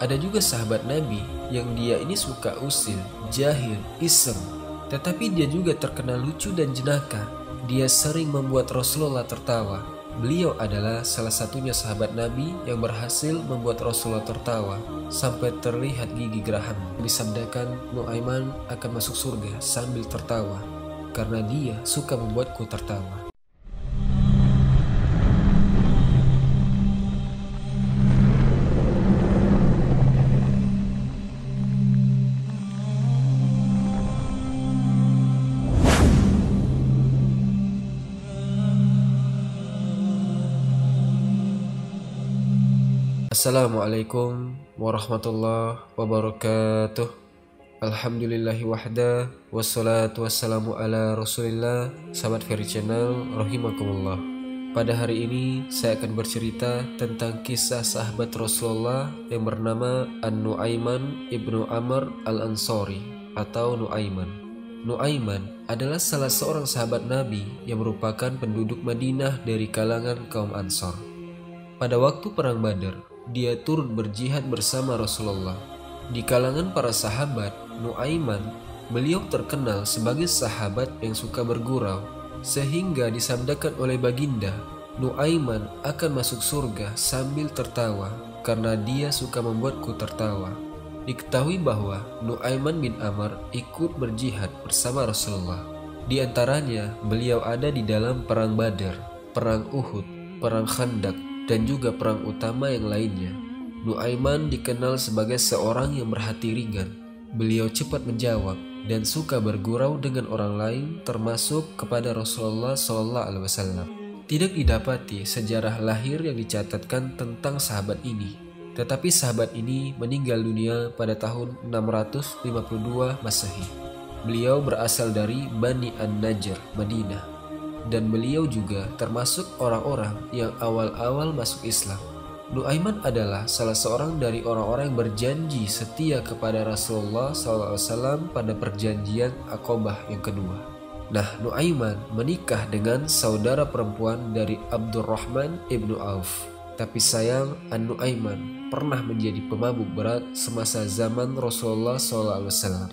Ada juga sahabat Nabi yang dia ini suka usil, jahil, iseng, tetapi dia juga terkenal lucu dan jenaka. Dia sering membuat Rasulullah tertawa. Beliau adalah salah satunya sahabat Nabi yang berhasil membuat Rasulullah tertawa sampai terlihat gigi geraham. Disabdakan Nuaiman akan masuk surga sambil tertawa karena dia suka membuatku tertawa. Assalamualaikum warahmatullahi wabarakatuh. Alhamdulillahi wahda, wassalatu wassalamu ala rasulillah. Sahabat Ferry Channel, rahimakumullah. Pada hari ini saya akan bercerita tentang kisah sahabat Rasulullah yang bernama An-Nuaiman ibnu Amr al-Ansari atau Nuaiman. Nuaiman adalah salah seorang sahabat Nabi yang merupakan penduduk Madinah dari kalangan kaum Ansor. Pada waktu perang Badar, dia turut berjihad bersama Rasulullah. Di kalangan para sahabat, Nuaiman, beliau terkenal sebagai sahabat yang suka bergurau, sehingga disabdakan oleh baginda, Nuaiman akan masuk surga sambil tertawa karena dia suka membuatku tertawa. Diketahui bahwa Nuaiman bin Amr ikut berjihad bersama Rasulullah. Di antaranya, beliau ada di dalam perang Badar, perang Uhud, perang Khandak, dan juga perang utama yang lainnya. Nuaiman dikenal sebagai seorang yang berhati ringan. Beliau cepat menjawab dan suka bergurau dengan orang lain, termasuk kepada Rasulullah SAW. Tidak didapati sejarah lahir yang dicatatkan tentang sahabat ini, tetapi sahabat ini meninggal dunia pada tahun 652 Masehi. Beliau berasal dari Bani An-Najjar, Madinah. Dan beliau juga termasuk orang-orang yang awal-awal masuk Islam. Nuaiman adalah salah seorang dari orang-orang yang berjanji setia kepada Rasulullah SAW pada perjanjian Aqabah yang kedua. Nah, Nuaiman menikah dengan saudara perempuan dari Abdurrahman ibnu Auf. Tapi sayang, An-Nuaiman pernah menjadi pemabuk berat semasa zaman Rasulullah SAW.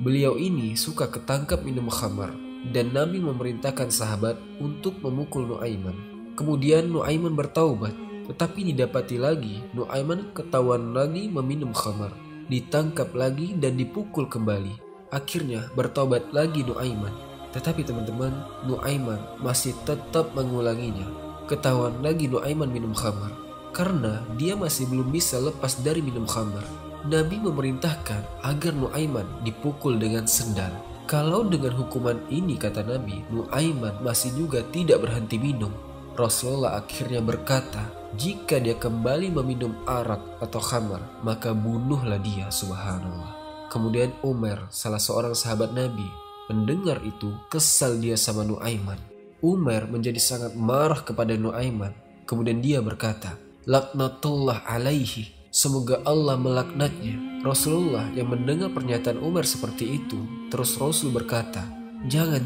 Beliau ini suka ketangkap minum khamar, dan Nabi memerintahkan sahabat untuk memukul Nuaiman. Kemudian Nuaiman bertaubat, tetapi didapati lagi Nuaiman ketahuan lagi meminum khamar, ditangkap lagi dan dipukul kembali. Akhirnya bertaubat lagi Nuaiman, tetapi teman-teman, Nuaiman masih tetap mengulanginya. Ketahuan lagi Nuaiman minum khamar, karena dia masih belum bisa lepas dari minum khamar. Nabi memerintahkan agar Nuaiman dipukul dengan sendal. Kalau dengan hukuman ini, kata Nabi, Nuaiman masih juga tidak berhenti minum. Rasulullah akhirnya berkata, jika dia kembali meminum arak atau khamar, maka bunuhlah dia, subhanallah. Kemudian Umar, salah seorang sahabat Nabi, mendengar itu kesal dia sama Nuaiman. Umar menjadi sangat marah kepada Nuaiman. Kemudian dia berkata, laknatullah alaihi, semoga Allah melaknatnya. Rasulullah yang mendengar pernyataan Umar seperti itu, terus Rasul berkata, jangan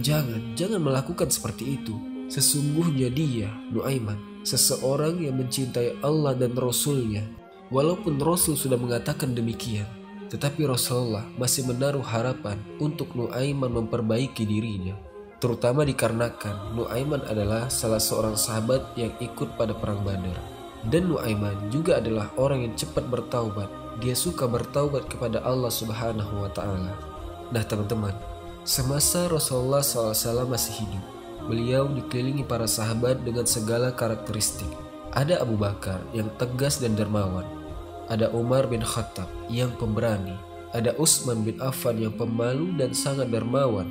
melakukan seperti itu. Sesungguhnya dia, Nuaiman, seseorang yang mencintai Allah dan Rasulnya. Walaupun Rasul sudah mengatakan demikian, tetapi Rasulullah masih menaruh harapan untuk Nuaiman memperbaiki dirinya. Terutama dikarenakan Nuaiman adalah salah seorang sahabat yang ikut pada perang Badar. Dan Nuaiman juga adalah orang yang cepat bertaubat. Dia suka bertaubat kepada Allah Subhanahu wa Ta'ala. Nah teman-teman, semasa Rasulullah SAW masih hidup, beliau dikelilingi para sahabat dengan segala karakteristik. Ada Abu Bakar yang tegas dan dermawan. Ada Umar bin Khattab yang pemberani. Ada Utsman bin Affan yang pemalu dan sangat dermawan.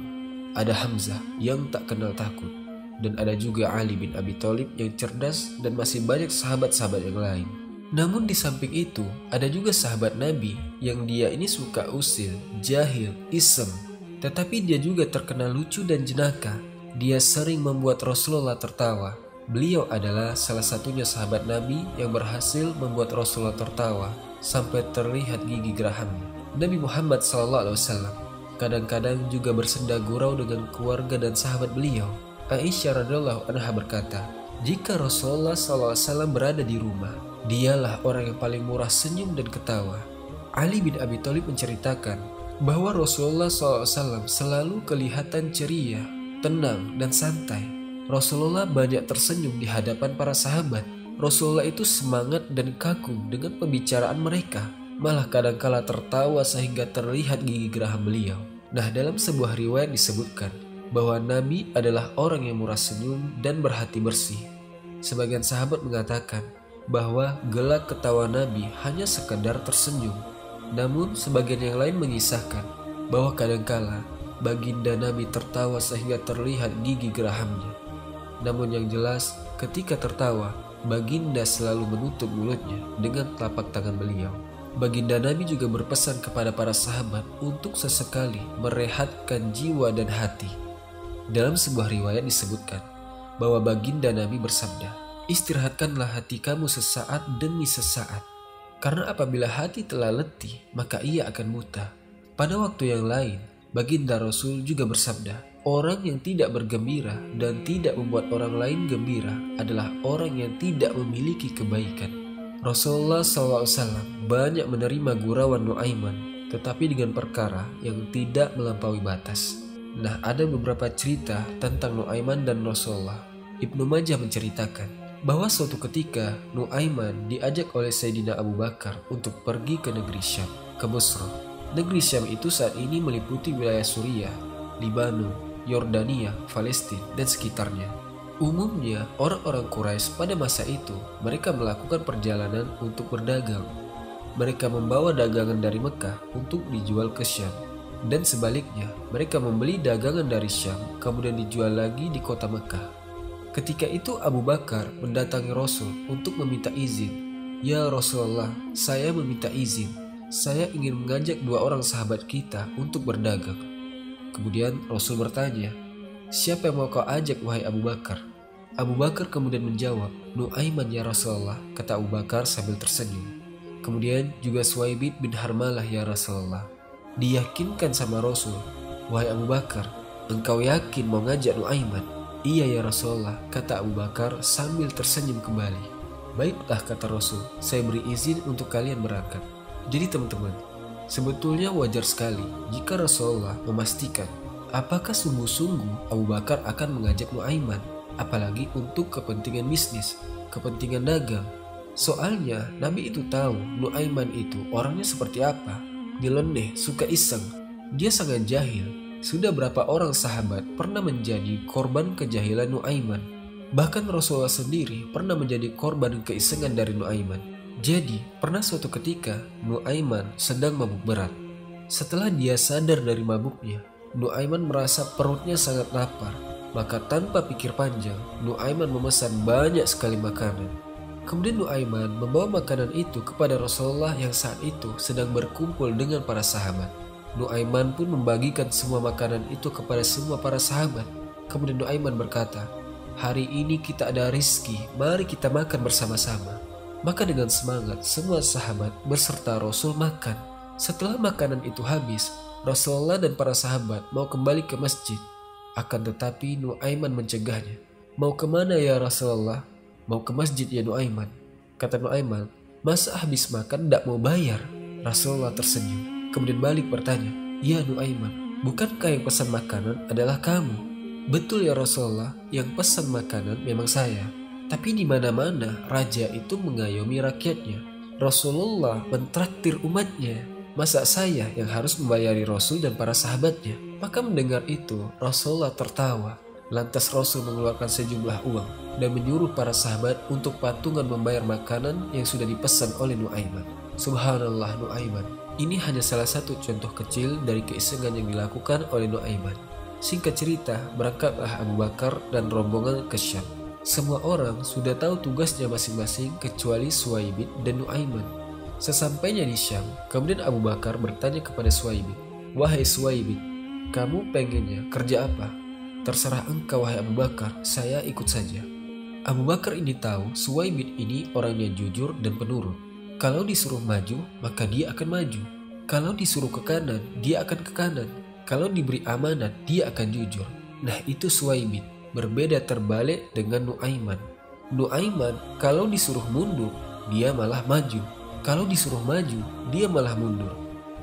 Ada Hamzah yang tak kenal takut. Dan ada juga Ali bin Abi Thalib yang cerdas, dan masih banyak sahabat-sahabat yang lain. Namun di samping itu, ada juga sahabat Nabi yang dia ini suka usil, jahil, iseng. Tetapi dia juga terkenal lucu dan jenaka. Dia sering membuat Rasulullah tertawa. Beliau adalah salah satunya sahabat Nabi yang berhasil membuat Rasulullah tertawa sampai terlihat gigi gerahamnya. Nabi Muhammad SAW kadang-kadang juga bersenda gurau dengan keluarga dan sahabat beliau. Aisyah radhiyallahu anha berkata, jika Rasulullah SAW berada di rumah, Dialah orang yang paling murah senyum dan ketawa. Ali bin Abi Thalib menceritakan bahwa Rasulullah SAW selalu kelihatan ceria, tenang, dan santai. Rasulullah banyak tersenyum di hadapan para sahabat. Rasulullah itu semangat dan kagum dengan pembicaraan mereka, malah kadangkala tertawa sehingga terlihat gigi geraham beliau. Nah, dalam sebuah riwayat disebutkan bahwa Nabi adalah orang yang murah senyum dan berhati bersih. Sebagian sahabat mengatakan bahwa gelak ketawa Nabi hanya sekadar tersenyum. Namun sebagian yang lain mengisahkan bahwa kadangkala baginda Nabi tertawa sehingga terlihat gigi gerahamnya. Namun yang jelas, ketika tertawa, baginda selalu menutup mulutnya dengan telapak tangan beliau. Baginda Nabi juga berpesan kepada para sahabat untuk sesekali merehatkan jiwa dan hati. Dalam sebuah riwayat disebutkan bahwa baginda Nabi bersabda, "Istirahatkanlah hati kamu sesaat demi sesaat, karena apabila hati telah letih, maka ia akan buta." Pada waktu yang lain, baginda Rasul juga bersabda, "Orang yang tidak bergembira dan tidak membuat orang lain gembira adalah orang yang tidak memiliki kebaikan." Rasulullah SAW banyak menerima gurauan Nuaiman, tetapi dengan perkara yang tidak melampaui batas. Nah, ada beberapa cerita tentang Nuaiman dan Rasulullah. Ibnu Majah menceritakan bahwa suatu ketika Nuaiman diajak oleh Sayyidina Abu Bakar untuk pergi ke negeri Syam, ke Busra. Negeri Syam itu saat ini meliputi wilayah Suriah, Libanon, Yordania, Palestina, dan sekitarnya. Umumnya orang-orang Quraisy pada masa itu mereka melakukan perjalanan untuk berdagang. Mereka membawa dagangan dari Mekah untuk dijual ke Syam, dan sebaliknya mereka membeli dagangan dari Syam kemudian dijual lagi di kota Mekah. Ketika itu Abu Bakar mendatangi Rasul untuk meminta izin. "Ya Rasulullah, saya meminta izin. Saya ingin mengajak 2 orang sahabat kita untuk berdagang." Kemudian Rasul bertanya, "Siapa yang mau kau ajak wahai Abu Bakar?" Abu Bakar kemudian menjawab, "Nuaiman ya Rasulullah," kata Abu Bakar sambil tersenyum. Kemudian juga Suwaibid bin Harmalah ya Rasulullah. Diyakinkan sama Rasul, "Wahai Abu Bakar, engkau yakin mau ngajak Nuaiman?" "Iya ya Rasulullah," kata Abu Bakar sambil tersenyum kembali. "Baiklah," kata Rasul, "saya beri izin untuk kalian berangkat." Jadi teman-teman, sebetulnya wajar sekali jika Rasulullah memastikan apakah sungguh-sungguh Abu Bakar akan mengajak Nuaiman, apalagi untuk kepentingan bisnis, kepentingan dagang. Soalnya Nabi itu tahu Nuaiman itu orangnya seperti apa. Nyeleneh, suka iseng. Dia sangat jahil. Sudah berapa orang sahabat pernah menjadi korban kejahilan Nuaiman. Bahkan Rasulullah sendiri pernah menjadi korban keisengan dari Nuaiman. Jadi pernah suatu ketika Nuaiman sedang mabuk berat. Setelah dia sadar dari mabuknya, Nuaiman merasa perutnya sangat lapar. Maka tanpa pikir panjang, Nuaiman memesan banyak sekali makanan. Kemudian Nuaiman membawa makanan itu kepada Rasulullah yang saat itu sedang berkumpul dengan para sahabat. Nuaiman pun membagikan semua makanan itu kepada semua para sahabat. Kemudian Nuaiman berkata, "Hari ini kita ada rizki, mari kita makan bersama-sama." Maka dengan semangat semua sahabat beserta Rasul makan. Setelah makanan itu habis, Rasulullah dan para sahabat mau kembali ke masjid. Akan tetapi Nuaiman mencegahnya. "Mau kemana ya Rasulullah?" "Mau ke masjid ya Nuaiman." Kata Nuaiman, "Masa habis makan tidak mau bayar?" Rasulullah tersenyum. Kemudian balik bertanya, "Ya Nuaiman, bukankah yang pesan makanan adalah kamu?" "Betul ya Rasulullah, yang pesan makanan memang saya. Tapi di mana-mana raja itu mengayomi rakyatnya. Rasulullah mentraktir umatnya. Masa saya yang harus membayari Rasul dan para sahabatnya?" Maka mendengar itu Rasulullah tertawa. Lantas Rasul mengeluarkan sejumlah uang dan menyuruh para sahabat untuk patungan membayar makanan yang sudah dipesan oleh Nuaiman. Subhanallah, Nuaiman. Ini hanya salah satu contoh kecil dari keisengan yang dilakukan oleh Nuaiman. Singkat cerita, berangkatlah Abu Bakar dan rombongan ke Syam. Semua orang sudah tahu tugasnya masing-masing kecuali Suwaibid dan Nuaiman. Sesampainya di Syam, kemudian Abu Bakar bertanya kepada Suwaibid, "Wahai Suwaibid, kamu pengennya kerja apa?" "Terserah engkau wahai Abu Bakar, saya ikut saja." Abu Bakar ini tahu Suwaibid ini orangnya jujur dan penurut. Kalau disuruh maju, maka dia akan maju. Kalau disuruh ke kanan, dia akan ke kanan. Kalau diberi amanat, dia akan jujur. Nah, itu Suwaibid. Berbeda terbalik dengan Nuaiman. Nuaiman kalau disuruh mundur, dia malah maju. Kalau disuruh maju, dia malah mundur.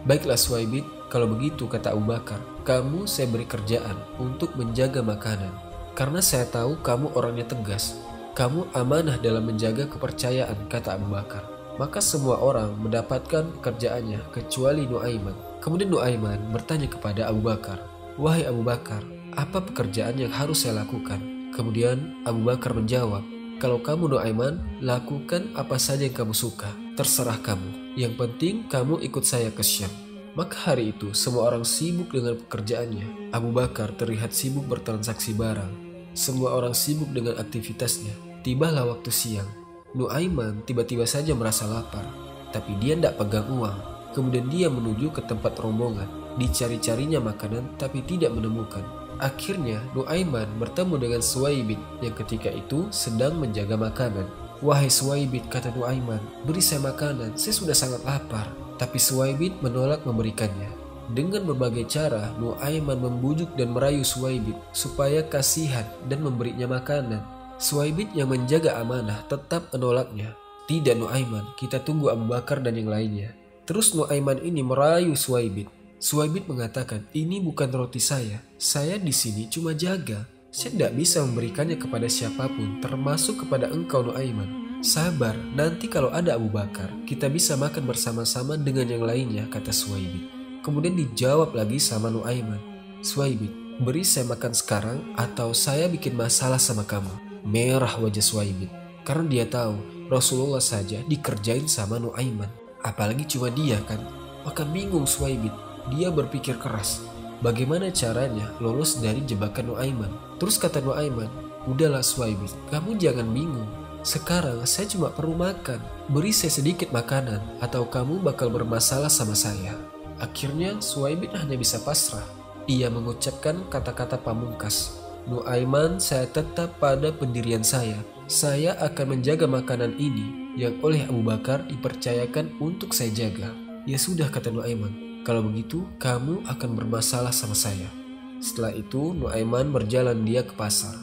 Baiklah Suwaibid, kalau begitu kata Abu Bakar, kamu saya beri kerjaan untuk menjaga makanan. Karena saya tahu kamu orangnya tegas. Kamu amanah dalam menjaga kepercayaan, kata Abu Bakar. Maka semua orang mendapatkan pekerjaannya kecuali Nuaiman. Kemudian Nuaiman bertanya kepada Abu Bakar, wahai Abu Bakar, apa pekerjaan yang harus saya lakukan? Kemudian Abu Bakar menjawab, kalau kamu Nuaiman, lakukan apa saja yang kamu suka. Terserah kamu. Yang penting kamu ikut saya ke Syam. Maka hari itu semua orang sibuk dengan pekerjaannya. Abu Bakar terlihat sibuk bertransaksi barang. Semua orang sibuk dengan aktivitasnya. Tibalah waktu siang. Nuaiman tiba-tiba saja merasa lapar. Tapi dia tidak pegang uang. Kemudian dia menuju ke tempat rombongan. Dicari-carinya makanan tapi tidak menemukan. Akhirnya Nuaiman bertemu dengan Suwaibid yang ketika itu sedang menjaga makanan. Wahai Suwaibid, kata Nuaiman, beri saya makanan, saya sudah sangat lapar. Tapi Suwaibid menolak memberikannya. Dengan berbagai cara, Nuaiman membujuk dan merayu Suwaibid supaya kasihan dan memberinya makanan. Suwaibid yang menjaga amanah tetap menolaknya. Tidak Nuaiman, kita tunggu Abu Bakar dan yang lainnya. Terus Nuaiman ini merayu Suwaibid. Suwaibid mengatakan, ini bukan roti saya di sini cuma jaga. Saya tidak bisa memberikannya kepada siapapun, termasuk kepada engkau Nuaiman. Sabar, nanti kalau ada Abu Bakar, kita bisa makan bersama-sama dengan yang lainnya, kata Suwaibid. Kemudian dijawab lagi sama Nuaiman, Suwaibid, beri saya makan sekarang atau saya bikin masalah sama kamu. Merah wajah Suwaibid, karena dia tahu Rasulullah saja dikerjain sama Nuaiman. Apalagi cuma dia kan. Maka bingung Suwaibid, dia berpikir keras. Bagaimana caranya lolos dari jebakan Nuaiman? Terus kata Nuaiman, udahlah Suwaibid, kamu jangan bingung. Sekarang saya cuma perlu makan. Beri saya sedikit makanan atau kamu bakal bermasalah sama saya. Akhirnya Suwaibid hanya bisa pasrah. Ia mengucapkan kata-kata pamungkas. Nuaiman, saya tetap pada pendirian saya. Saya akan menjaga makanan ini yang oleh Abu Bakar dipercayakan untuk saya jaga. Ya sudah, kata Nuaiman. Kalau begitu, kamu akan bermasalah sama saya. Setelah itu, Nuaiman berjalan dia ke pasar.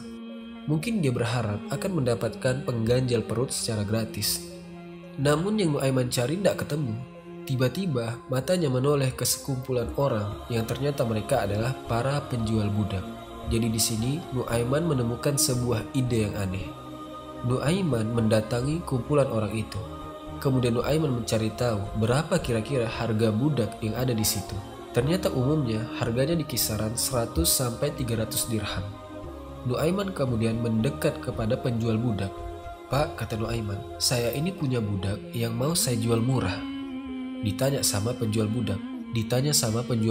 Mungkin dia berharap akan mendapatkan pengganjal perut secara gratis. Namun yang Nuaiman cari tidak ketemu. Tiba-tiba matanya menoleh ke sekumpulan orang yang ternyata mereka adalah para penjual budak. Jadi di sini Nuaiman menemukan sebuah ide yang aneh. Nuaiman mendatangi kumpulan orang itu. Kemudian Nuaiman mencari tahu berapa kira-kira harga budak yang ada di situ. Ternyata umumnya harganya di kisaran 100 sampai 300 dirham. Nuaiman kemudian mendekat kepada penjual budak. Pak, kata Nuaiman, saya ini punya budak yang mau saya jual murah. Ditanya sama penjual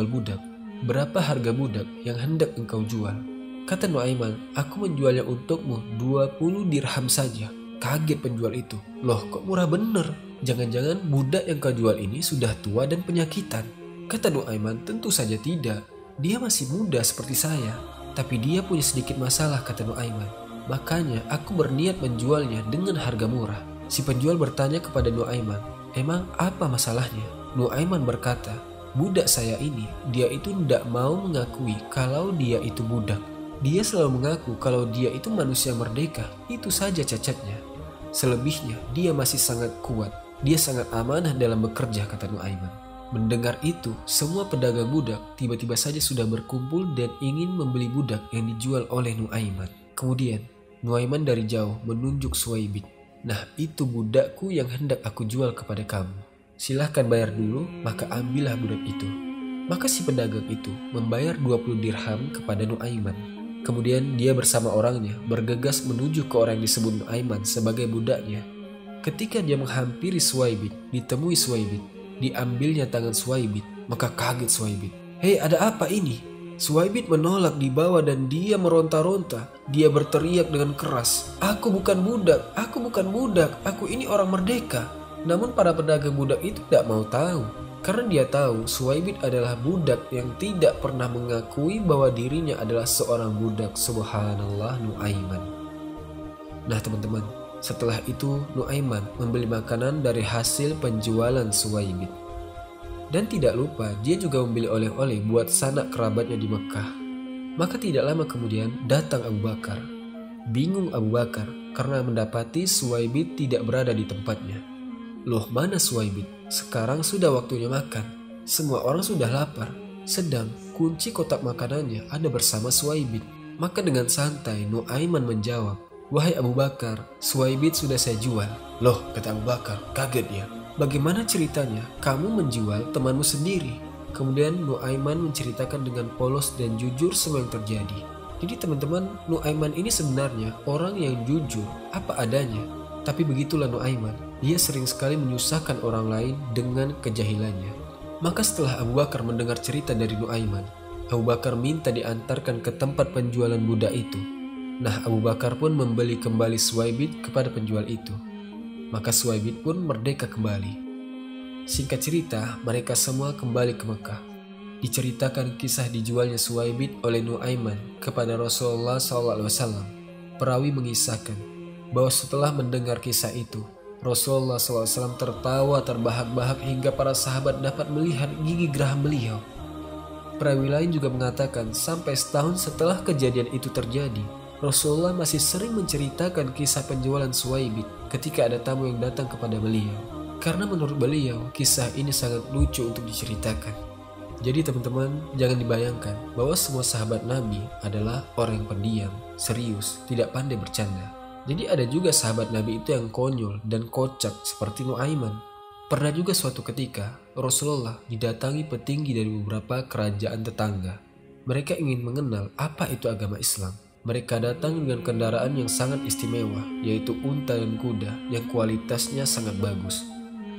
budak, berapa harga budak yang hendak engkau jual? Kata Nuaiman, aku menjualnya untukmu 20 dirham saja. Kaget penjual itu. Loh, kok murah bener? Jangan-jangan budak yang kau jual ini sudah tua dan penyakitan? Kata Nuaiman, tentu saja tidak. Dia masih muda seperti saya. Tapi dia punya sedikit masalah, kata Nuaiman. Makanya aku berniat menjualnya dengan harga murah. Si penjual bertanya kepada Nuaiman, emang apa masalahnya? Nuaiman berkata, budak saya ini, dia itu tidak mau mengakui kalau dia itu budak. Dia selalu mengaku kalau dia itu manusia merdeka. Itu saja cacatnya. Selebihnya dia masih sangat kuat. Dia sangat amanah dalam bekerja, kata Nuaiman. Mendengar itu, semua pedagang budak tiba-tiba saja sudah berkumpul dan ingin membeli budak yang dijual oleh Nuaiman. Kemudian Nuaiman dari jauh menunjuk Suwaibid. Nah, itu budakku yang hendak aku jual kepada kamu. Silahkan bayar dulu, maka ambillah budak itu. Maka si pedagang itu membayar 20 dirham kepada Nuaiman. Kemudian dia bersama orangnya bergegas menuju ke orang yang disebut Nuaiman sebagai budaknya. Ketika dia menghampiri Suwaibid, ditemui Suwaibid, diambilnya tangan Suwaibid, maka kaget Suwaibid. Hei, ada apa ini? Suwaibid menolak dibawa dan dia meronta-ronta. Dia berteriak dengan keras, aku bukan budak, aku ini orang merdeka. Namun para pedagang budak itu tidak mau tahu. Karena dia tahu Suwaibid adalah budak yang tidak pernah mengakui bahwa dirinya adalah seorang budak. Subhanallah, Nuaiman. Nah teman-teman, setelah itu Nuaiman membeli makanan dari hasil penjualan Suwaibid. Dan tidak lupa dia juga membeli oleh-oleh buat sanak kerabatnya di Mekah. Maka tidak lama kemudian datang Abu Bakar. Bingung Abu Bakar karena mendapati Suwaibid tidak berada di tempatnya. "Loh, mana Suwaibid? Sekarang sudah waktunya makan. Semua orang sudah lapar. Sedang kunci kotak makanannya ada bersama Suwaibid." Maka dengan santai Nuaiman menjawab, "Wahai Abu Bakar, Suwaibid sudah saya jual." "Loh," kata Abu Bakar, kaget dia. "Bagaimana ceritanya kamu menjual temanmu sendiri?" Kemudian Nuaiman menceritakan dengan polos dan jujur semua yang terjadi. Jadi teman-teman, Nuaiman ini sebenarnya orang yang jujur apa adanya. Tapi begitulah Nuaiman, dia sering sekali menyusahkan orang lain dengan kejahilannya. Maka setelah Abu Bakar mendengar cerita dari Nuaiman, Abu Bakar minta diantarkan ke tempat penjualan budak itu. Nah, Abu Bakar pun membeli kembali Suwaibid kepada penjual itu. Maka Suwaibid pun merdeka kembali. Singkat cerita, mereka semua kembali ke Mekah. Diceritakan kisah dijualnya Suwaibid oleh Nuaiman kepada Rasulullah SAW. Perawi mengisahkan bahwa setelah mendengar kisah itu, Rasulullah SAW tertawa terbahak-bahak hingga para sahabat dapat melihat gigi geraham beliau. Perawi lain juga mengatakan sampai setahun setelah kejadian itu terjadi, Rasulullah masih sering menceritakan kisah penjualan Suwaibid ketika ada tamu yang datang kepada beliau. Karena menurut beliau, kisah ini sangat lucu untuk diceritakan. Jadi teman-teman, jangan dibayangkan bahwa semua sahabat Nabi adalah orang yang pendiam, serius, tidak pandai bercanda. Jadi ada juga sahabat Nabi itu yang konyol dan kocak seperti Nuaiman. Pernah juga suatu ketika, Rasulullah didatangi petinggi dari beberapa kerajaan tetangga. Mereka ingin mengenal apa itu agama Islam. Mereka datang dengan kendaraan yang sangat istimewa, yaitu unta dan kuda yang kualitasnya sangat bagus.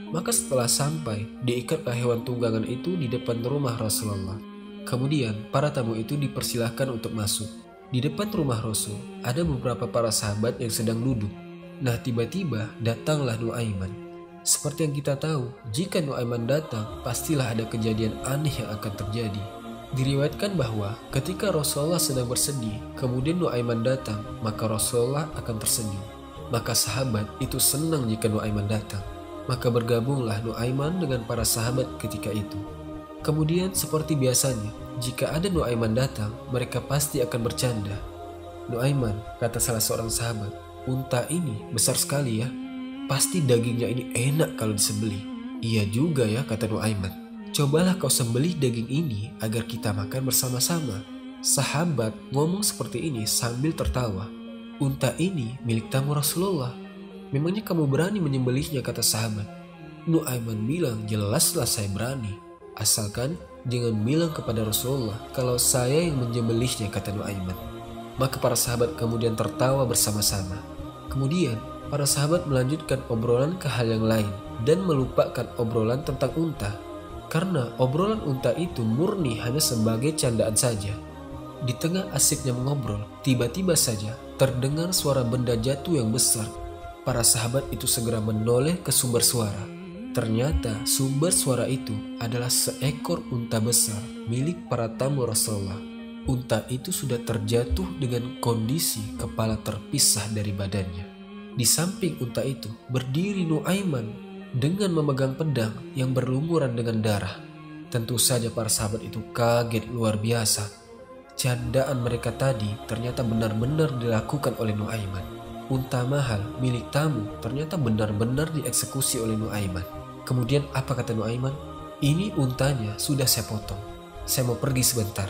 Maka setelah sampai, diikatlah hewan tunggangan itu di depan rumah Rasulullah. Kemudian, para tamu itu dipersilahkan untuk masuk. Di depan rumah Rasul, ada beberapa para sahabat yang sedang duduk. Nah, tiba-tiba datanglah Nuaiman. Seperti yang kita tahu, jika Nuaiman datang, pastilah ada kejadian aneh yang akan terjadi. Diriwayatkan bahwa ketika Rasulullah sedang bersedih, kemudian Nuaiman datang, maka Rasulullah akan tersenyum. Maka sahabat itu senang jika Nuaiman datang. Maka bergabunglah Nuaiman dengan para sahabat ketika itu. Kemudian seperti biasanya, jika ada Nuaiman datang, mereka pasti akan bercanda. "Nuaiman," kata salah seorang sahabat, "unta ini besar sekali ya. Pasti dagingnya ini enak kalau disembelih." "Iya juga ya," kata Nuaiman. "Cobalah kau sembelih daging ini agar kita makan bersama-sama." Sahabat ngomong seperti ini sambil tertawa. "Unta ini milik tamu Rasulullah. Memangnya kamu berani menyembelihnya?" kata sahabat. Nuaiman bilang, "Jelaslah saya berani. Asalkan jangan bilang kepada Rasulullah kalau saya yang menyembelihnya," kata Nuaiman. Maka para sahabat kemudian tertawa bersama-sama. Kemudian para sahabat melanjutkan obrolan ke hal yang lain dan melupakan obrolan tentang unta. Karena obrolan unta itu murni hanya sebagai candaan saja. Di tengah asiknya mengobrol, tiba-tiba saja terdengar suara benda jatuh yang besar. Para sahabat itu segera menoleh ke sumber suara. Ternyata sumber suara itu adalah seekor unta besar milik para tamu Rasulullah. Unta itu sudah terjatuh dengan kondisi kepala terpisah dari badannya. Di samping unta itu berdiri Nuaiman dengan memegang pedang yang berlumuran dengan darah. Tentu saja para sahabat itu kaget luar biasa. Candaan mereka tadi ternyata benar-benar dilakukan oleh Nuaiman. Unta mahal milik tamu ternyata benar-benar dieksekusi oleh Nuaiman. Kemudian apa kata Nuaiman? "Ini untanya sudah saya potong. Saya mau pergi sebentar.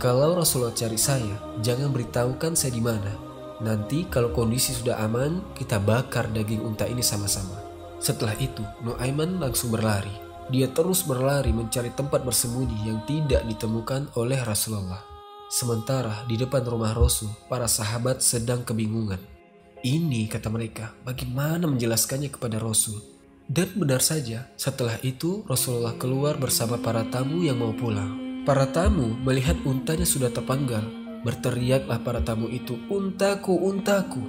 Kalau Rasulullah cari saya, jangan beritahukan saya di mana. Nanti kalau kondisi sudah aman, kita bakar daging unta ini sama-sama." Setelah itu, Nuaiman langsung berlari. Dia terus berlari mencari tempat bersembunyi yang tidak ditemukan oleh Rasulullah. Sementara di depan rumah Rasul, para sahabat sedang kebingungan. "Ini," kata mereka, "bagaimana menjelaskannya kepada Rasul?" Dan benar saja, setelah itu Rasulullah keluar bersama para tamu yang mau pulang. Para tamu melihat untanya sudah terpanggal. Berteriaklah para tamu itu, "Untaku, untaku!"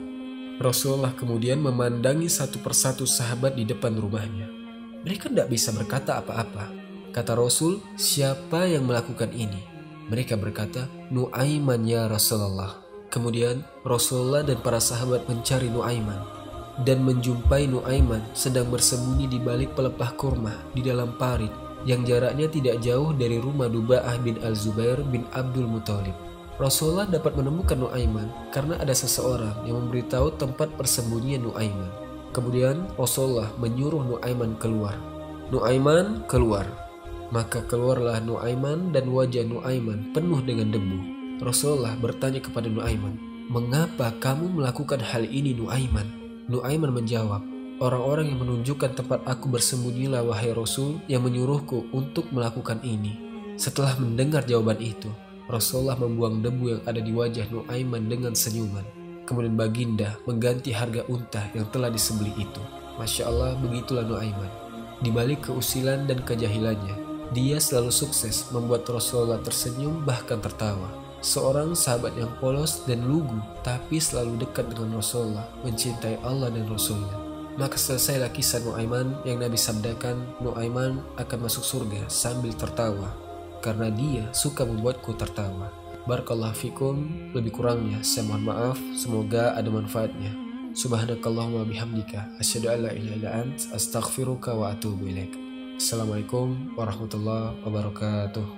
Rasulullah kemudian memandangi satu persatu sahabat di depan rumahnya. Mereka tidak bisa berkata apa-apa. Kata Rasul, "Siapa yang melakukan ini?" Mereka berkata, "Nuaiman ya Rasulullah." Kemudian Rasulullah dan para sahabat mencari Nuaiman dan menjumpai Nuaiman sedang bersembunyi di balik pelepah kurma di dalam parit yang jaraknya tidak jauh dari rumah Duba'ah bin Al-Zubair bin Abdul Muthalib. Rasulullah dapat menemukan Nuaiman karena ada seseorang yang memberitahu tempat persembunyian Nuaiman. Kemudian Rasulullah menyuruh Nuaiman keluar. Nuaiman keluar. Maka keluarlah Nuaiman dan wajah Nuaiman penuh dengan debu. Rasulullah bertanya kepada Nuaiman, "Mengapa kamu melakukan hal ini, Nuaiman?" Nuaiman menjawab, "Orang-orang yang menunjukkan tempat aku bersembunyilah wahai Rasul yang menyuruhku untuk melakukan ini." Setelah mendengar jawaban itu, Rasulullah membuang debu yang ada di wajah Nuaiman dengan senyuman. Kemudian baginda mengganti harga unta yang telah disembelih itu. Masya Allah, begitulah Nuaiman. Di balik keusilan dan kejahilannya, dia selalu sukses membuat Rasulullah tersenyum bahkan tertawa. Seorang sahabat yang polos dan lugu, tapi selalu dekat dengan Rasulullah, mencintai Allah dan Rasulnya. Maka selesailah kisah Nuaiman yang Nabi sabdakan, Nuaiman akan masuk surga sambil tertawa, karena dia suka membuatku tertawa. Barakallahu fikum, lebih kurangnya saya mohon maaf, semoga ada manfaatnya. Subhanakallahumma bihamdika, asyhadu an la ilaha illa anta, astaghfiruka wa atubu ilaik. Assalamualaikum warahmatullahi wabarakatuh.